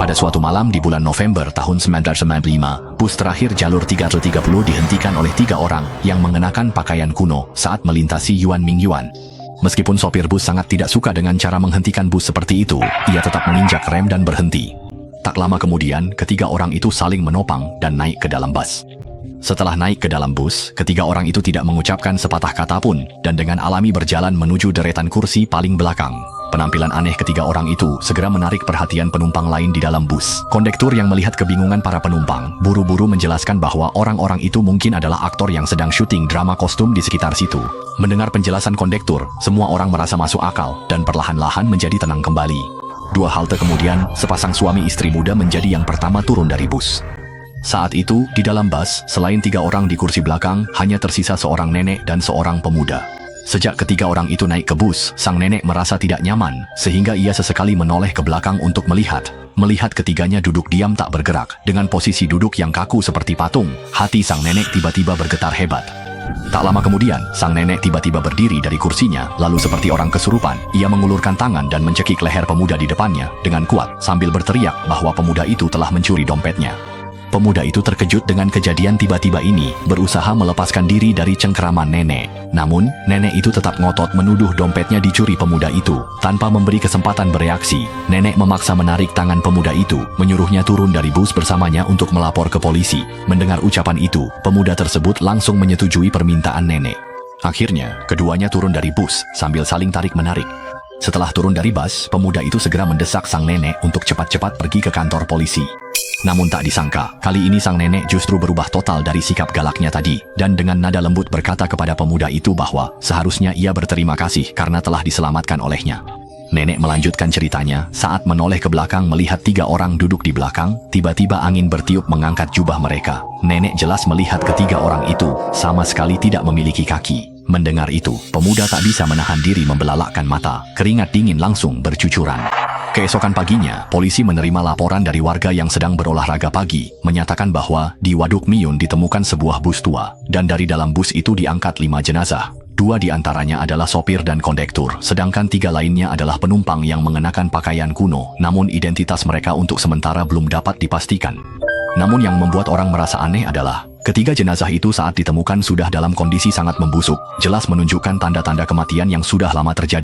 Pada suatu malam di bulan November tahun 1995, bus terakhir jalur 330 dihentikan oleh 3 orang yang mengenakan pakaian kuno saat melintasi Yuan Mingyuan. Meskipun sopir bus sangat tidak suka dengan cara menghentikan bus seperti itu, ia tetap menginjak rem dan berhenti. Tak lama kemudian, ketiga orang itu saling menopang dan naik ke dalam bus. Setelah naik ke dalam bus, ketiga orang itu tidak mengucapkan sepatah kata pun, dan dengan alami berjalan menuju deretan kursi paling belakang. Penampilan aneh ketiga orang itu segera menarik perhatian penumpang lain di dalam bus. Kondektur yang melihat kebingungan para penumpang, buru-buru menjelaskan bahwa orang-orang itu mungkin adalah aktor yang sedang syuting drama kostum di sekitar situ. Mendengar penjelasan kondektur, semua orang merasa masuk akal, dan perlahan-lahan menjadi tenang kembali. 2 halte kemudian, sepasang suami istri muda menjadi yang pertama turun dari bus. Saat itu, di dalam bus, selain 3 orang di kursi belakang, hanya tersisa seorang nenek dan seorang pemuda. Sejak ketiga orang itu naik ke bus, sang nenek merasa tidak nyaman, sehingga ia sesekali menoleh ke belakang untuk melihat. Melihat ketiganya duduk diam tak bergerak, dengan posisi duduk yang kaku seperti patung, hati sang nenek tiba-tiba bergetar hebat. Tak lama kemudian, sang nenek tiba-tiba berdiri dari kursinya, lalu seperti orang kesurupan, ia mengulurkan tangan dan mencekik leher pemuda di depannya, dengan kuat, sambil berteriak bahwa pemuda itu telah mencuri dompetnya. Pemuda itu terkejut dengan kejadian tiba-tiba ini, berusaha melepaskan diri dari cengkeraman nenek. Namun, nenek itu tetap ngotot menuduh dompetnya dicuri pemuda itu. Tanpa memberi kesempatan bereaksi, nenek memaksa menarik tangan pemuda itu, menyuruhnya turun dari bus bersamanya untuk melapor ke polisi. Mendengar ucapan itu, pemuda tersebut langsung menyetujui permintaan nenek. Akhirnya, keduanya turun dari bus, sambil saling tarik-menarik. Setelah turun dari bus, pemuda itu segera mendesak sang nenek untuk cepat-cepat pergi ke kantor polisi. Namun tak disangka, kali ini sang nenek justru berubah total dari sikap galaknya tadi, dan dengan nada lembut berkata kepada pemuda itu bahwa seharusnya ia berterima kasih karena telah diselamatkan olehnya. Nenek melanjutkan ceritanya, saat menoleh ke belakang melihat 3 orang duduk di belakang, tiba-tiba angin bertiup mengangkat jubah mereka. Nenek jelas melihat ketiga orang itu sama sekali tidak memiliki kaki. Mendengar itu, pemuda tak bisa menahan diri membelalakkan mata, keringat dingin langsung bercucuran. Keesokan paginya, polisi menerima laporan dari warga yang sedang berolahraga pagi, menyatakan bahwa di Waduk Miyun ditemukan sebuah bus tua, dan dari dalam bus itu diangkat 5 jenazah. 2 di antaranya adalah sopir dan kondektur, sedangkan 3 lainnya adalah penumpang yang mengenakan pakaian kuno, namun identitas mereka untuk sementara belum dapat dipastikan. Namun yang membuat orang merasa aneh adalah, ketiga jenazah itu saat ditemukan sudah dalam kondisi sangat membusuk, jelas menunjukkan tanda-tanda kematian yang sudah lama terjadi.